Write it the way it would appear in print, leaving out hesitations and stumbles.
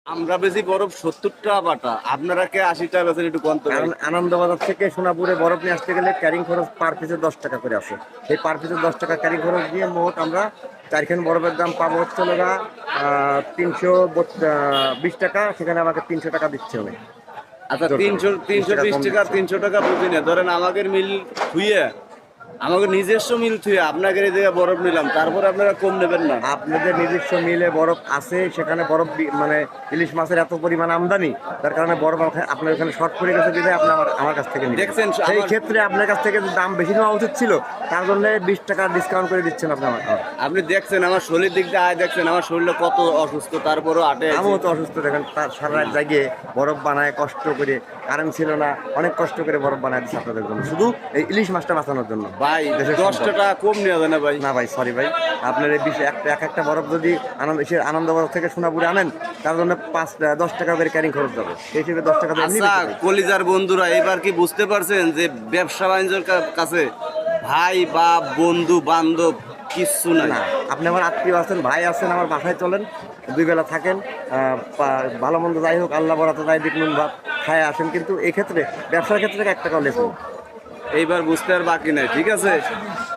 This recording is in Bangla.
আমরা বেশি বরফ 70 টাকা বাটা, আপনারা কে 80 টাকা বেচেন একটু কম তো ভাই। কারণ আনন্দবাজার থেকে সোনাপুরে বরফ নিয়ে আসতে গেলে ক্যারিং খরচ পার পিসে 10 টাকা করে আছে। এই পার পিসে 10 টাকা ক্যারিং খরচ দিয়ে মোট আমরা 4 বরফের দাম পাবো হচ্ছে 320 টাকা, সেখানে আমাকে 300 টাকা দিচ্ছে অনেক। আচ্ছা, জোর করে। 320 কম টাকা, দিচ্ছে। 300 টাকা বুঝি না, ধরেন আমাদের মিল থুয়ে, আমাদের নিজস্ব মিল থুয়ে আপনাদের এই জায়গায় বরফ নিলাম, তারপরে আপনারা কম নেবেন না? আপনাদের নিজস্ব মিলে বরফ আছে, সেখানে বরফ মানে ইলিশ মাছের এত পরিমাণ আমদানি, তার কারণে বরফ আপনার ওখানে শর্ট পড়ে গেছে বিধায় আপনি আমার কাছ থেকে নিবেন। দেখছেন, সেই ক্ষেত্রে আপনার কাছ থেকে দাম বেশি নেওয়া উচিত ছিল, তার জন্য 20 টাকা ডিসকাউন্ট করে দিচ্ছেন আপনি আমাকে। আপনি দেখছেন আমার শরীর দিক দিয়ে আয়, দেখছেন আমার শরীরটা কত অসুস্থ, তারপরও আটে আছি। আমিও তো অসুস্থ, দেখেন সারা রাত জাগিয়ে বরফ বানায় কষ্ট করে, কারেন্ট ছিল না, অনেক কষ্ট করে বরফ বানায় দিচ্ছে আপনাদের জন্য, শুধু এই ইলিশ মাছটা বাঁচানোর জন্য। ভাই দেশের 10 সম্পদ। টাকা কম নেওয়া যায় না ভাই? না ভাই, সরি ভাই, আপনার এই এক একটা বরফ যদি আনন্দবাজার থেকে সোনাপুরে আনেন, তার জন্য 10 টাকা করে ক্যারিং খরচ যাবে, সেই হিসেবে 10 টাকা দিয়ে আচ্ছা কলিজার বন্ধুরা, এবার কি বুঝতে পারছেন যে ব্যবসা বাণিজ্যের কাছে ভাই বা বন্ধু বান্ধব কিচ্ছু নাই? না, আপনি আমার আত্মীয় আছেন, ভাই আছেন, আমার বাসায় চলেন, 2 বেলা থাকেন, ভালো মন্দ যাই হোক, আল্লাহ বরাতে যাই দিক নুন ভাত খায় আসেন, কিন্তু এক্ষেত্রে ব্যবসার ক্ষেত্রে 1 টাকাও লেখুন। এইবার বুঝতে আর বাকি নাই, ঠিক আছে।